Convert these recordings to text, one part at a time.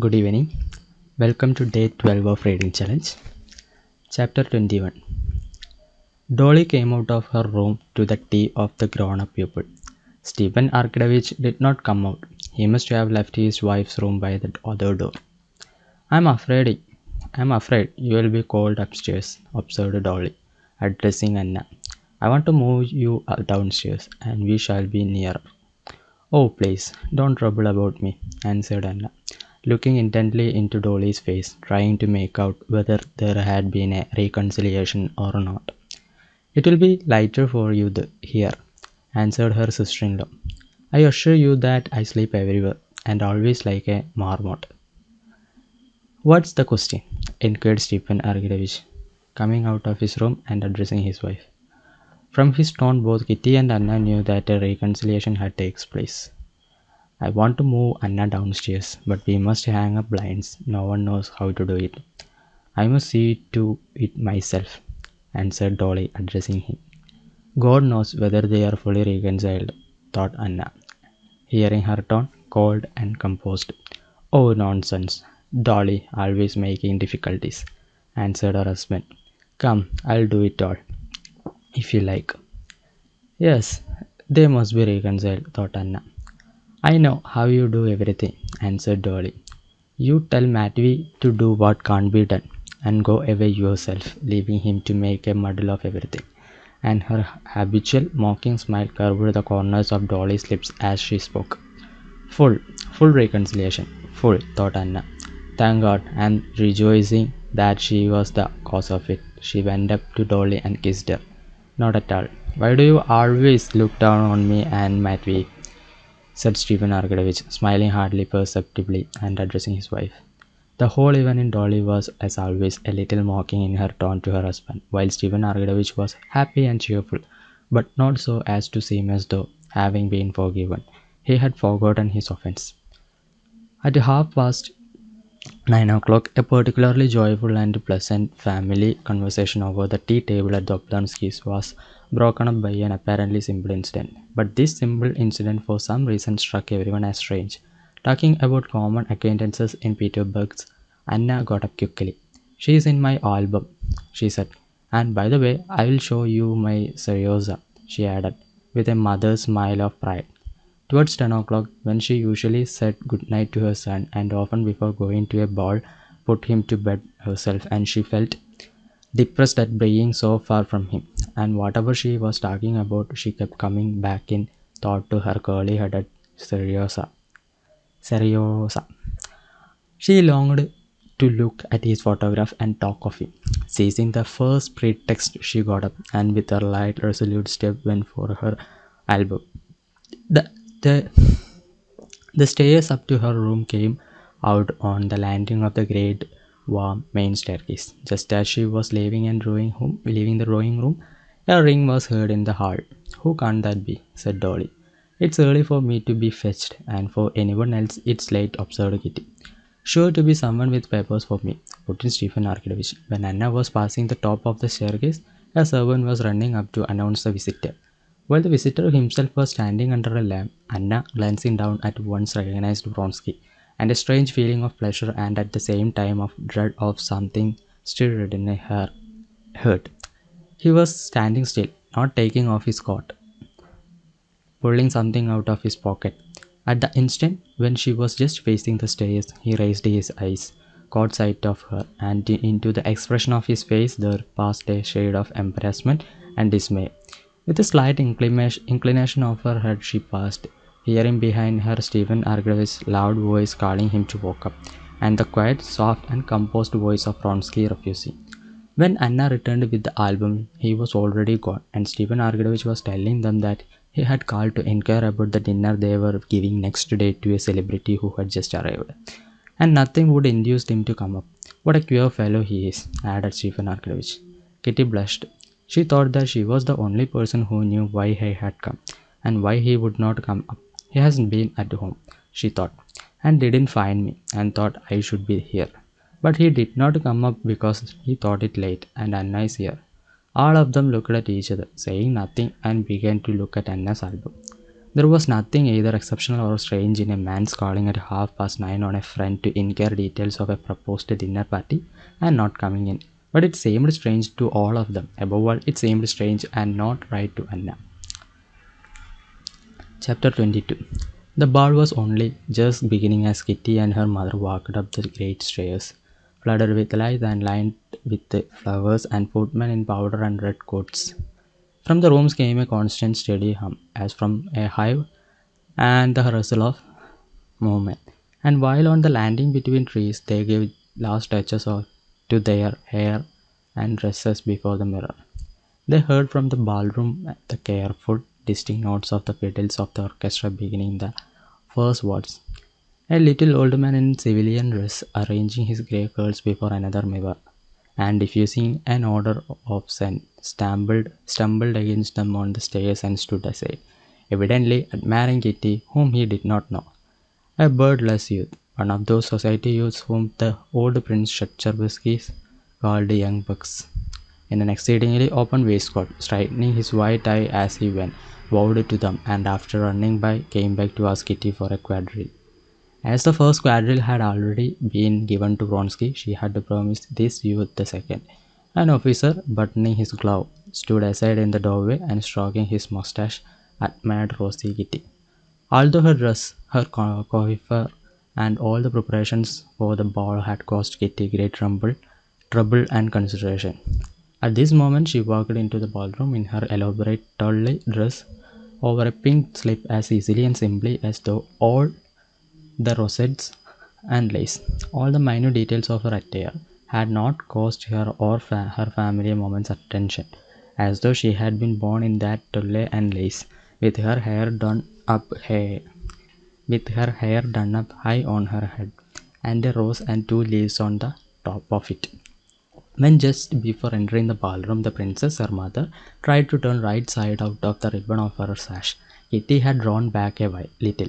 Good evening. Welcome to day 12 of reading challenge. Chapter 21. Dolly came out of her room to the tea of the grown-up people. Stephen Arkadovich did not come out. He must have left his wife's room by the other door. I'm afraid you will be called upstairs, observed Dolly, addressing Anna. I want to move you downstairs, and we shall be nearer. Oh, please, don't trouble about me, answered Anna, looking intently into Dolly's face, trying to make out whether there had been a reconciliation or not. It will be lighter for you here, answered her sister-in-law. I assure you that I sleep everywhere, and always like a marmot. What's the question? Inquired Stephen Arkadyevich, coming out of his room and addressing his wife. From his tone, both Kitty and Anna knew that a reconciliation had taken place. I want to move Anna downstairs, but we must hang up blinds. No one knows how to do it. I must see to it myself, answered Dolly, addressing him. God knows whether they are fully reconciled, thought Anna, hearing her tone, cold and composed. Oh, nonsense. Dolly, always making difficulties, answered her husband. Come, I'll do it all, if you like. Yes, they must be reconciled, thought Anna. I know how you do everything, answered Dolly. You tell Matthew to do what can't be done, and go away yourself, leaving him to make a muddle of everything. And her habitual mocking smile curved the corners of Dolly's lips as she spoke. Full, full reconciliation, full, thought Anna. Thank God, and rejoicing that she was the cause of it, she went up to Dolly and kissed her. Not at all. Why do you always look down on me and Matthew? Said Stephen Arkadyevich, smiling hardly perceptibly and addressing his wife. The whole event in Dolly was, as always, a little mocking in her tone to her husband, while Stephen Arkadyevich was happy and cheerful, but not so as to seem as though, having been forgiven, he had forgotten his offence. At 9:30, a particularly joyful and pleasant family conversation over the tea table at the Oblonskys was broken up by an apparently simple incident. But this simple incident for some reason struck everyone as strange. Talking about common acquaintances in Petersburg, Anna got up quickly. She is in my album, she said. And by the way, I will show you my Seryoza, she added, with a mother's smile of pride. Towards 10 o'clock, when she usually said good night to her son and often before going to a ball put him to bed herself, and she felt depressed at being so far from him, and whatever she was talking about she kept coming back in thought to her curly-headed Seryosa. She longed to look at his photograph and talk of him. Seizing the first pretext, she got up and with a light, resolute step went for her album. The, the, the stairs up to her room came out on the landing of the great warm main staircase. Just as she was leaving the drawing room, a ring was heard in the hall. Who can't that be? Said Dolly. It's early for me to be fetched, and for anyone else it's late, observed Kitty. Sure to be someone with papers for me, put in Stephen Arkadyevich. When Anna was passing the top of the staircase, a servant was running up to announce the visitor. While the visitor himself was standing under a lamp, Anna, glancing down, at once recognized Vronsky, and a strange feeling of pleasure and at the same time of dread of something stirred in her heart. He was standing still, not taking off his coat, pulling something out of his pocket. At the instant when she was just facing the stairs, he raised his eyes, caught sight of her, and into the expression of his face there passed a shade of embarrassment and dismay. With a slight inclination of her head she passed, hearing behind her Stephen Arkadyevich's loud voice calling him to walk up, and the quiet, soft and composed voice of Vronsky refusing. When Anna returned with the album, he was already gone, and Stephen Arkadyevich was telling them that he had called to inquire about the dinner they were giving next day to a celebrity who had just arrived, and nothing would induce him to come up. What a queer fellow he is, added Stephen Arkadyevich. Kitty blushed. She thought that she was the only person who knew why he had come, and why he would not come up. He hasn't been at home, she thought, and didn't find me, and thought I should be here. But he did not come up because he thought it late, and Anna is here. All of them looked at each other, saying nothing, and began to look at Anna's album. There was nothing either exceptional or strange in a man's calling at 9:30 on a friend to inquire details of a proposed dinner party and not coming in. But it seemed strange to all of them. Above all, it seemed strange and not right to Anna. Chapter 22. The ball was only just beginning as Kitty and her mother walked up the great stairs, flooded with light and lined with the flowers and footmen in powder and red coats. From the rooms came a constant steady hum, as from a hive, and the rustle of movement. And while on the landing between trees, they gave last touches to their hair and dresses before the mirror. They heard from the ballroom the careful, distinct notes of the fiddles of the orchestra beginning the first waltz. A little old man in civilian dress arranging his grey curls before another mirror, and diffusing an odor of scent, stumbled against them on the stairs and stood aside, evidently admiring Kitty, whom he did not know. A birdless youth, one of those society youths whom the old Prince Shetcherbsky called young bucks, in an exceedingly open waistcoat, straightening his white tie as he went, bowed to them, and after running by, came back to ask Kitty for a quadrille. As the first quadrille had already been given to Vronsky, she had promised this youth the second. An officer, buttoning his glove, stood aside in the doorway and stroking his mustache, admired Rosie Kitty. Although her dress, her coiffure, and all the preparations for the ball had cost Kitty great trouble and consideration. At this moment she walked into the ballroom in her elaborate tulle dress over a pink slip as easily and simply as though all the rosettes and lace, all the minute details of her attire, had not cost her or her family a moment's attention, as though she had been born in that tulle and lace, with her hair done up high on her head, and a rose and two leaves on the top of it. When just before entering the ballroom, the princess, her mother, tried to turn right side out of the ribbon of her sash. Kitty had drawn back a little.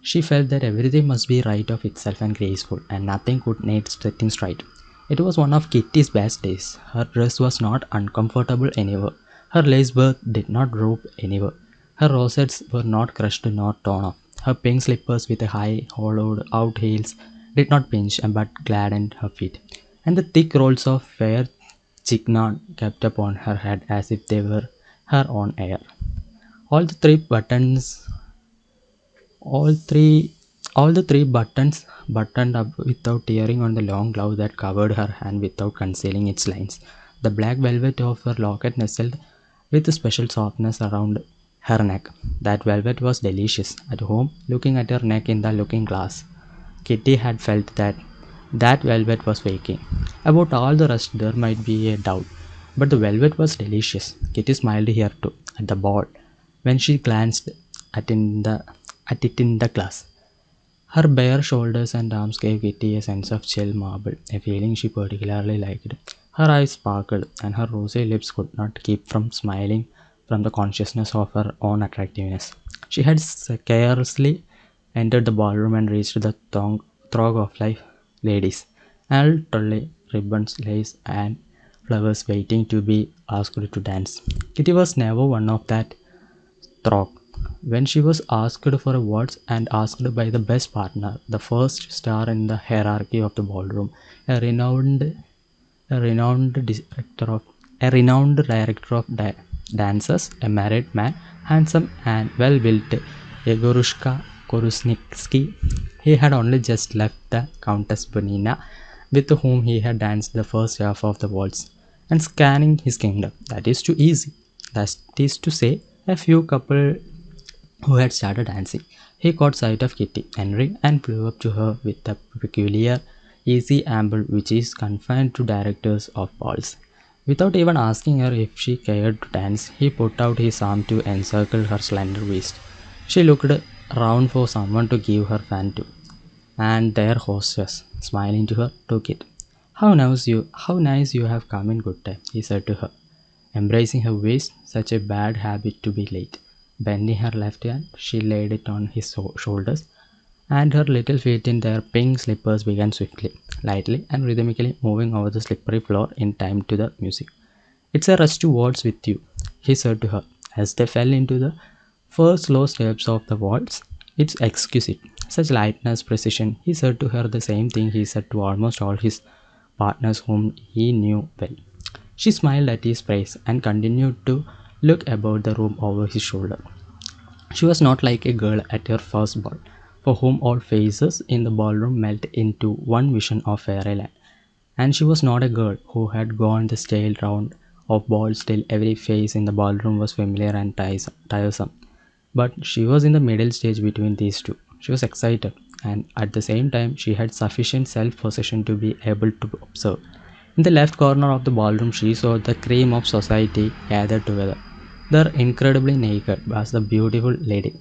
She felt that everything must be right of itself and graceful, and nothing could need setting straight. It was one of Kitty's best days. Her dress was not uncomfortable anywhere. Her lace berth did not droop anywhere. Her rosettes were not crushed nor torn off. Her pink slippers with high, hollowed out heels did not pinch but gladdened her feet, and the thick rolls of fair chignard kept upon her head as if they were her own hair. All the three buttons all three all the three buttons buttoned up without tearing on the long glove that covered her hand without concealing its lines. The black velvet of her locket nestled with a special softness around her neck. That velvet was delicious. At home, looking at her neck in the looking glass, Kitty had felt that velvet was faking. About all the rest there might be a doubt, but the velvet was delicious. Kitty smiled here too, at the ball, when she glanced at, in the, at it in the glass. Her bare shoulders and arms gave Kitty a sense of chill marble, a feeling she particularly liked. Her eyes sparkled, and her rosy lips could not keep from smiling from the consciousness of her own attractiveness. She had scarcely entered the ballroom and reached the throng of life ladies, all tolle, ribbons, lace, and flowers waiting to be asked to dance. Kitty was never one of that throng. When she was asked for a waltz and asked by the best partner, the first star in the hierarchy of the ballroom, a a renowned director of dancers, a married man, handsome and well built, Yegorushka Korusnitsky. He had only just left the Countess Bonina, with whom he had danced the first half of the waltz, and scanning his kingdom. That is too easy. That is to say, a few couple who had started dancing. He caught sight of Kitty entering and flew up to her with the peculiar, easy amble which is confined to directors of balls. Without even asking her if she cared to dance, he put out his arm to encircle her slender waist. She looked round for someone to give her fan to, and their hostess, smiling to her, took it. How nice you have come in good time, he said to her, embracing her waist, such a bad habit to be late. Bending her left hand, she laid it on his shoulders, and her little feet in their pink slippers began swiftly, lightly, and rhythmically moving over the slippery floor in time to the music. It's a rush to waltz with you, he said to her, as they fell into the First slow steps of the waltz. It's exquisite. Such lightness, precision. He said to her the same thing he said to almost all his partners whom he knew well. She smiled at his praise and continued to look about the room over his shoulder. She was not like a girl at her first ball, for whom all faces in the ballroom melt into one vision of fairyland. And she was not a girl who had gone the stale round of balls till every face in the ballroom was familiar and tiresome. But she was in the middle stage between these two. She was excited, and at the same time, she had sufficient self possession to be able to observe. In the left corner of the ballroom, she saw the cream of society gathered together. There, incredibly naked, was the beauty lady,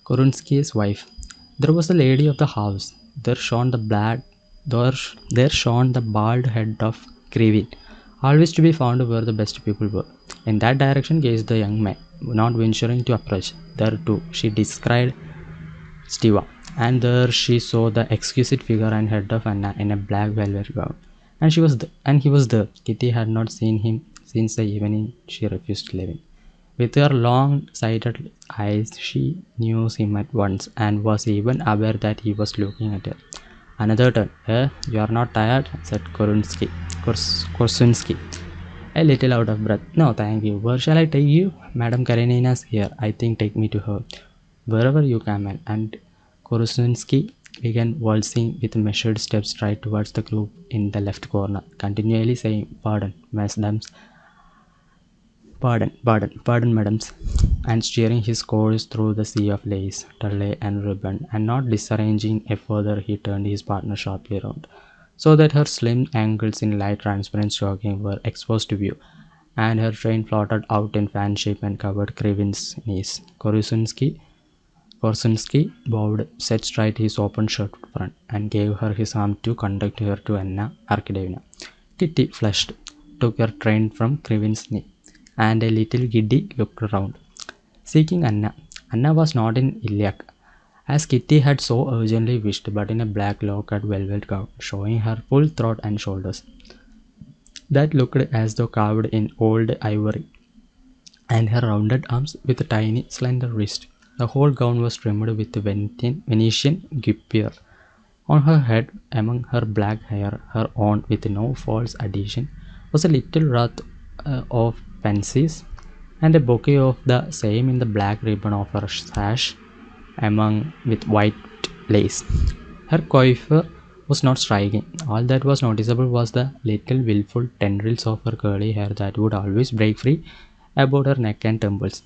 Korunsky's wife. There was the lady of the house. There shone the there, there shone the bald head of Krivin, always to be found where the best people were. In that direction gazed the young man, not venturing to approach. There too, she descried Stiva, and there she saw the exquisite figure and head of Anna in a black velvet gown. And he was there. Kitty had not seen him since the evening she refused to leave him. With her long-sighted eyes, she knew him at once and was even aware that he was looking at her. Another turn. You are not tired? Said Korsunsky, a little out of breath. No, thank you. Where shall I take you? Madame Karenina's here. I think take me to her. Wherever you can. And Korsunsky began waltzing with measured steps right towards the group in the left corner, continually saying, Pardon, mesdames, pardon, madams, and steering his course through the sea of lace, tulle, and ribbon, and not disarranging a further, he turned his partner sharply round, so that her slim ankles in light transparent stocking were exposed to view, and her train floated out in fan shape and covered Krivin's knees. Korsunsky bowed, set straight his open shirt front, and gave her his arm to conduct her to Anna Arkadevna. Kitty flushed, took her train from Krivin's knee, and a little giddy looked round, seeking Anna. Anna was not in Iliac, as Kitty had so urgently wished, but in a black low-cut velvet gown, showing her full throat and shoulders, that looked as though carved in old ivory, and her rounded arms with a tiny, slender wrist. The whole gown was trimmed with Venetian guipure. On her head, among her black hair, her own with no false addition, was a little wreath of pansies, and a bouquet of the same in the black ribbon of her sash, among with white lace. Her coiffure was not striking. All that was noticeable was the little wilful tendrils of her curly hair that would always break free about her neck and temples.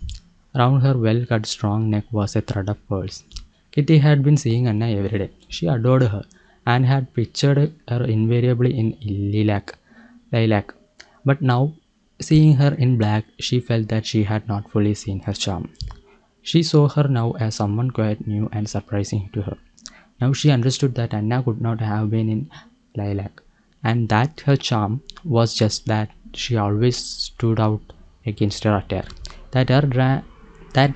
Round her well-cut strong neck was a thread of pearls. Kitty had been seeing Anna every day. She adored her, and had pictured her invariably in lilac. But now, seeing her in black, she felt that she had not fully seen her charm. She saw her now as someone quite new and surprising to her. Now she understood that Anna could not have been in lilac, and that her charm was just that she always stood out against her attire. That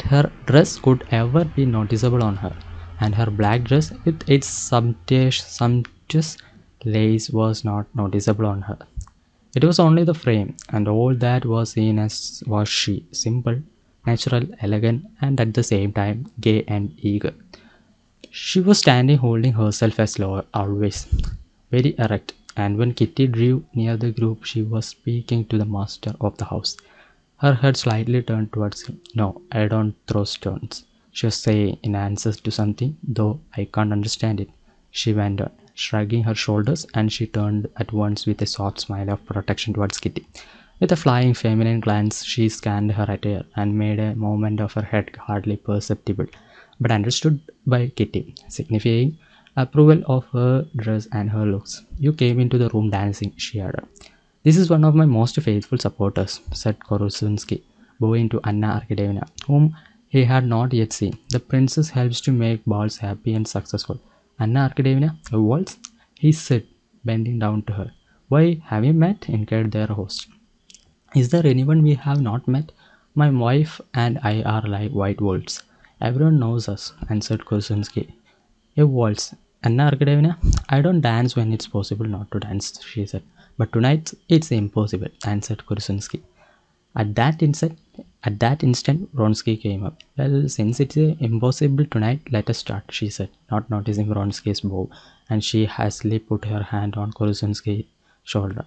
her dress could ever be noticeable on her, and her black dress with its sumptuous lace was not noticeable on her. It was only the frame, and all that was seen as was she, simple, natural, elegant, and at the same time gay and eager. She was standing holding herself as always, very erect, and when Kitty drew near the group, she was speaking to the master of the house, her head slightly turned towards him. No, I don't throw stones, she was saying in answer to something, though I can't understand it. She went on, shrugging her shoulders, and she turned at once with a soft smile of protection towards Kitty. With a flying feminine glance, she scanned her attire and made a movement of her head hardly perceptible, but understood by Kitty, signifying approval of her dress and her looks. You came into the room dancing, she added. This is one of my most faithful supporters, said Korosunsky, bowing to Anna Arkadevna, whom he had not yet seen. The princess helps to make balls happy and successful. Anna Arkadevna, a waltz? He said, bending down to her. Why, have you met? Inquired their host. Is there anyone we have not met? My wife and I are like white wolves. Everyone knows us, answered Kosinski. A waltz. Anna Arkadevna, I don't dance when it's possible not to dance, she said. But tonight it's impossible, answered Kosinski. At that instant, Vronsky came up. Well, since it's impossible tonight, let us start, she said, not noticing Vronsky's bow, and she hastily put her hand on Korusunski's shoulder.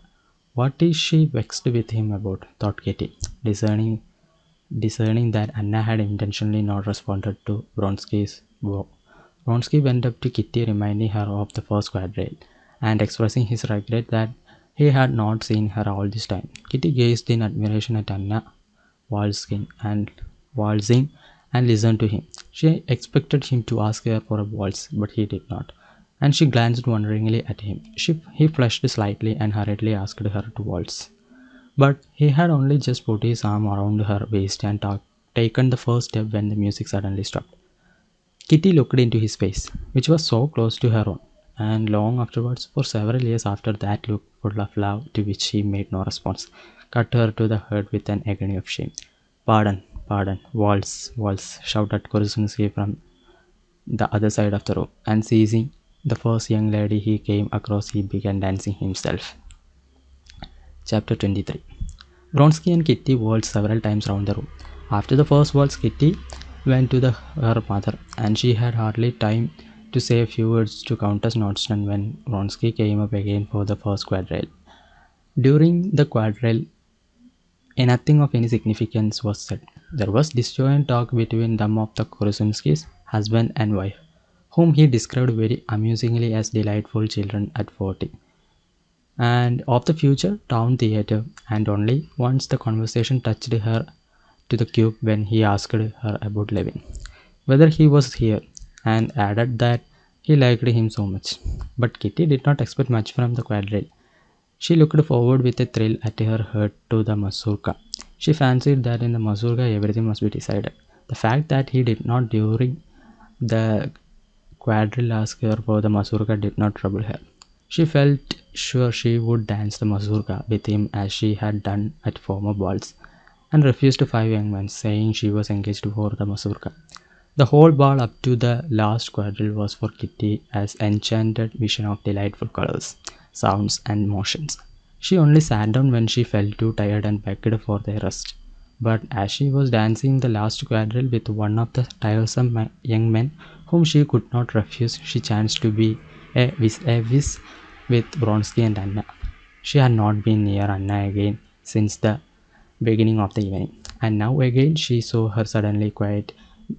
What is she vexed with him about? Thought Kitty, discerning that Anna had intentionally not responded to Vronsky's bow. Vronsky went up to Kitty, reminding her of the first quadrille, and expressing his regret that he had not seen her all this time. Kitty gazed in admiration at Anna waltzing and listened to him. She expected him to ask her for a waltz, but he did not, and she glanced wonderingly at him. He flushed slightly and hurriedly asked her to waltz. But he had only just put his arm around her waist and taken the first step when the music suddenly stopped. Kitty looked into his face, which was so close to her own, and long afterwards, for several years after, that look full of love, to which he made no response, cut her to the heart with an agony of shame. Pardon, pardon, waltz, waltz, shouted Korusunski from the other side of the room, and seizing the first young lady he came across, he began dancing himself. Chapter 23. Vronsky and Kitty waltzed several times round the room. After the first waltz, Kitty went to her mother, and she had hardly time to say a few words to Countess Nordston when Vronsky came up again for the first quadrille. During the quadrille, nothing of any significance was said. There was disjointed talk between them of the Korusunskis, husband and wife, whom he described very amusingly as delightful children at 40, and of the future town theatre, and only once the conversation touched her to the cube when he asked her about Levin, whether he was here, and added that he liked him so much. But Kitty did not expect much from the quadrille. She looked forward with a thrill at her heart to the mazurka. She fancied that in the mazurka everything must be decided. The fact that he did not during the quadrille ask her for the mazurka did not trouble her. She felt sure she would dance the mazurka with him as she had done at former balls, and refused 5 young men, saying she was engaged for the mazurka. The whole ball up to the last quadrille was for Kitty as enchanted vision of delightful colors, sounds, and motions. She only sat down when she felt too tired and begged for their rest. But as she was dancing the last quadrille with one of the tiresome young men whom she could not refuse, she chanced to be a vis with Vronsky and Anna. She had not been near Anna again since the beginning of the evening, and now again she saw her suddenly quite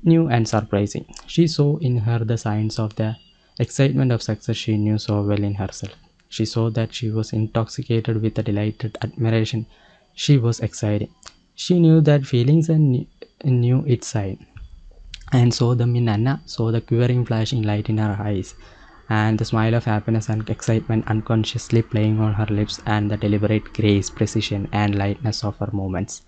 new and surprising. She saw in her the signs of the excitement of success she knew so well in herself. She saw that she was intoxicated with a delighted admiration she was exciting. She knew that feelings and knew its sign, and saw them in Anna, saw the quivering flashing light in her eyes, and the smile of happiness and excitement unconsciously playing on her lips, and the deliberate grace, precision, and lightness of her movements.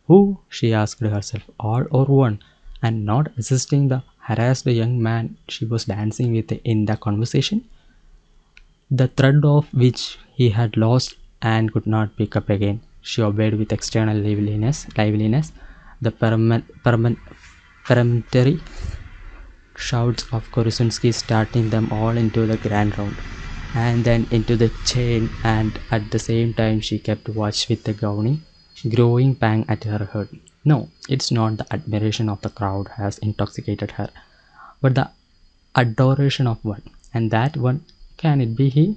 Who, she asked herself, all or one, and not assisting the harassed young man she was dancing with in the conversation, the thread of which he had lost and could not pick up again. She obeyed with external liveliness, the peremptory shouts of Korusunski starting them all into the grand round, and then into the chain, and at the same time she kept watch with the growing pang at her heart. No, it's not the admiration of the crowd has intoxicated her, but the adoration of one. And that one, can it be he?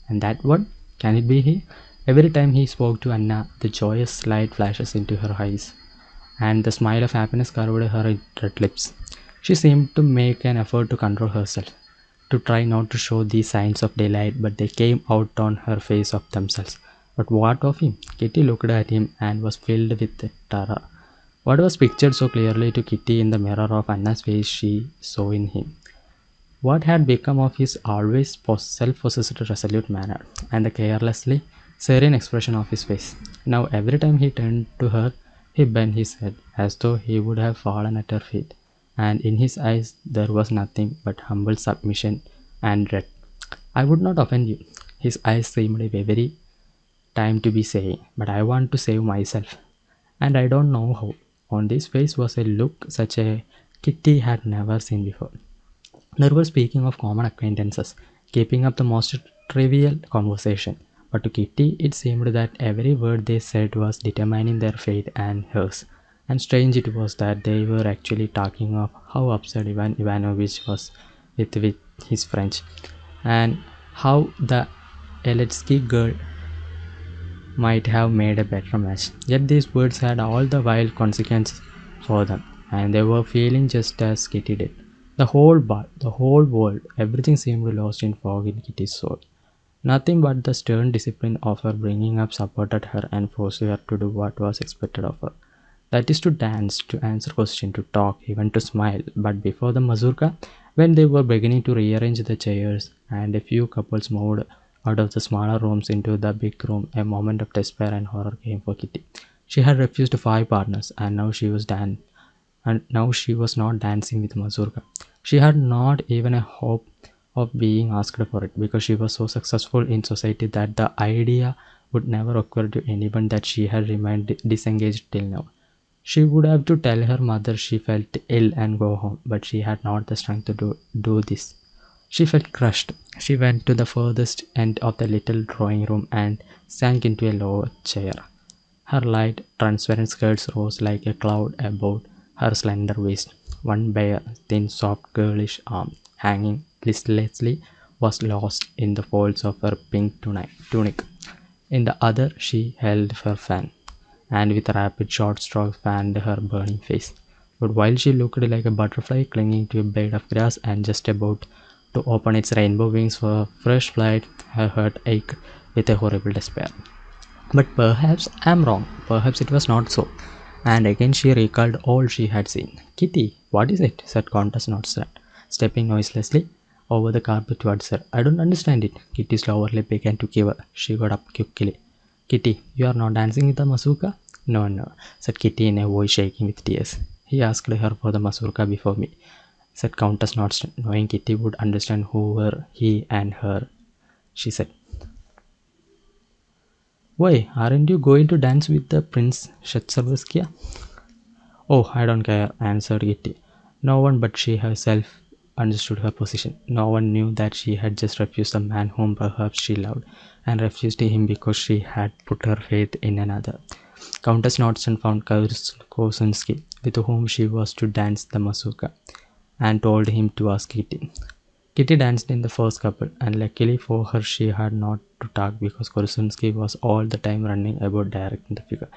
And that one, can it be he? Every time he spoke to Anna, the joyous light flashes into her eyes, and the smile of happiness curved her red lips. She seemed to make an effort to control herself, to try not to show these signs of delight, but they came out on her face of themselves. But what of him? Kitty looked at him and was filled with terror. What was pictured so clearly to Kitty in the mirror of Anna's face she saw in him? What had become of his always self-possessed resolute manner, and the carelessly serene expression of his face? Now every time he turned to her, he bent his head, as though he would have fallen at her feet, and in his eyes there was nothing but humble submission and dread. I would not offend you, his eyes seemed a very time to be saying, but I want to save myself, and I don't know how. On this face was a look such a Kitty had never seen before. They were speaking of common acquaintances, keeping up the most trivial conversation, but to Kitty it seemed that every word they said was determining their fate and hers. And strange it was that they were actually talking of how upset Ivan Ivanovich was with his French, and how the Eletsky girl might have made a better match. Yet these words had all the wild consequences for them, and they were feeling just as Kitty did. The whole bar, the whole world, everything seemed lost in fog in Kitty's soul. Nothing but the stern discipline of her bringing up supported her and forced her to do what was expected of her. That is to dance, to answer questions, to talk, even to smile. But before the mazurka, when they were beginning to rearrange the chairs and a few couples moved out of the smaller rooms into the big room, a moment of despair and horror came for Kitty. She had refused five partners, and now she was not dancing with mazurka. She had not even a hope of being asked for it because she was so successful in society that the idea would never occur to anyone that she had remained disengaged till now. She would have to tell her mother she felt ill and go home, but she had not the strength to do this. She felt crushed. She went to the furthest end of the little drawing room and sank into a low chair. Her light, transparent skirts rose like a cloud above her slender waist. One bare, thin, soft, girlish arm, hanging listlessly, was lost in the folds of her pink tunic. In the other she held her fan, and with rapid short strokes fanned her burning face. But while she looked like a butterfly clinging to a blade of grass and just about to open its rainbow wings for fresh flight, her heart ached with a horrible despair. But perhaps I am wrong. Perhaps it was not so. And again she recalled all she had seen. Kitty, what is it? Said Countess Nordstrand, stepping noiselessly over the carpet towards her. I don't understand it. Kitty's lower lip began to quiver. She got up quickly. Kitty, you are not dancing with the mazurka? No, no, said Kitty in a voice shaking with tears. He asked her for the mazurka before me, said Countess Nordstrand, knowing Kitty would understand who were he and her. She said, why, aren't you going to dance with the Prince Shetservskia? Oh, I don't care, answered Kitty. No one but she herself understood her position. No one knew that she had just refused the man whom perhaps she loved, and refused him because she had put her faith in another. Countess Nordstrand found Kosinski, with whom she was to dance the mazurka, and told him to ask Kitty. Kitty danced in the first couple, and luckily for her she had not to talk because Kosinski was all the time running about directing the figure.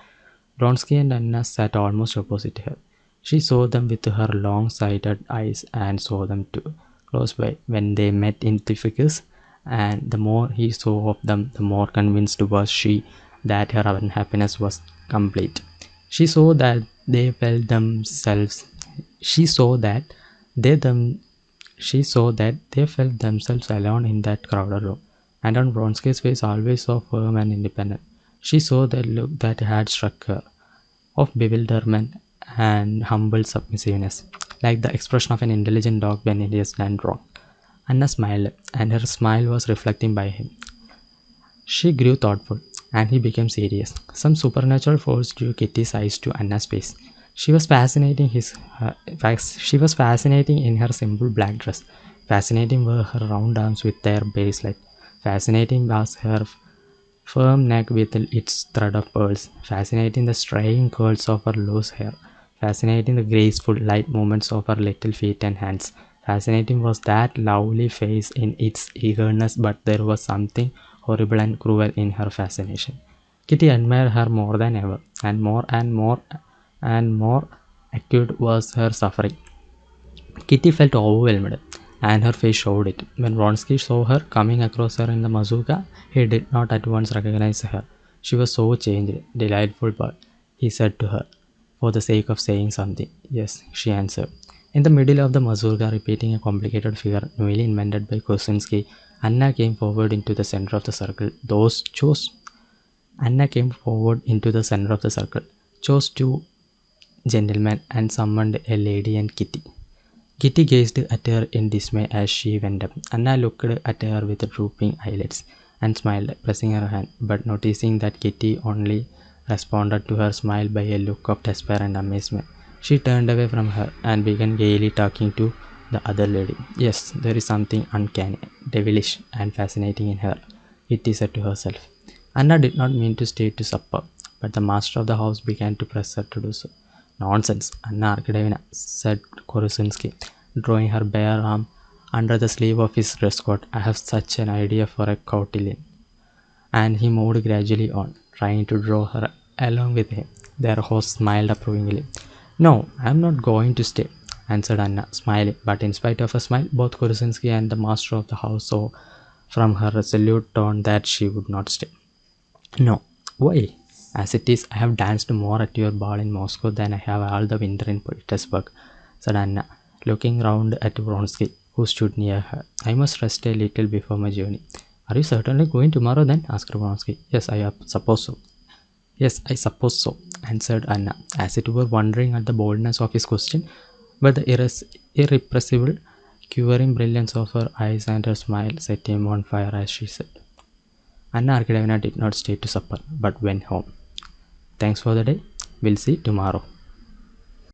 Vronsky and Anna sat almost opposite her. She saw them with her long-sighted eyes and saw them too, close by, when they met in the figures, and the more he saw of them, the more convinced was she that her unhappiness was complete. She saw that they felt themselves. She saw that they them. She saw that they felt themselves alone in that crowded room, and on Vronsky's face, always so firm and independent, she saw the look that had struck her, of bewilderment and humble submissiveness, like the expression of an intelligent dog when it has done wrong. Anna smiled, and her smile was reflecting by him. She grew thoughtful, and he became serious. Some supernatural force drew Kitty's eyes to Anna's face. She was fascinating in her simple black dress. Fascinating were her round arms with their bracelet. Fascinating was her firm neck with its thread of pearls. Fascinating the straying curls of her loose hair. Fascinating the graceful, light movements of her little feet and hands. Fascinating was that lovely face in its eagerness, but there was something horrible and cruel in her fascination. Kitty admired her more than ever, and more acute was her suffering. Kitty felt overwhelmed, and her face showed it. When Vronsky saw her coming across her in the mazurka, he did not at once recognize her. She was so changed, delightful, but he said to her, for the sake of saying something. Yes, she answered. In the middle of the mazurka, repeating a complicated figure newly invented by Kosinski, Anna came forward into the center of the circle. Anna came forward into the center of the circle, chose two gentlemen, and summoned a lady and Kitty. Kitty gazed at her in dismay as she went up. Anna looked at her with drooping eyelids and smiled, pressing her hand, but noticing that Kitty only responded to her smile by a look of despair and amazement, she turned away from her and began gaily talking to the other lady. Yes, there is something uncanny, devilish, and fascinating in her, Kitty said to herself. Anna did not mean to stay to supper, but the master of the house began to press her to do so. Nonsense, Anna Arkadevna, said Korusinski, drawing her bare arm under the sleeve of his dress coat. I have such an idea for a cotillion. And he moved gradually on, trying to draw her along with him. Their host smiled approvingly. No, I am not going to stay, answered Anna, smiling. But in spite of her smile, both Korusinski and the master of the house saw from her resolute tone that she would not stay. No. Why? As it is, I have danced more at your ball in Moscow than I have all the winter in Petersburg, said Anna, looking round at Vronsky, who stood near her. I must rest a little before my journey. Are you certainly going tomorrow then? Asked Vronsky. Yes, suppose so. Yes, I suppose so, answered Anna, as it were wondering at the boldness of his question, but the irrepressible, quivering brilliance of her eyes and her smile set him on fire as she said. Anna Arkadevna did not stay to supper, but went home. Thanks for the day. We'll see tomorrow.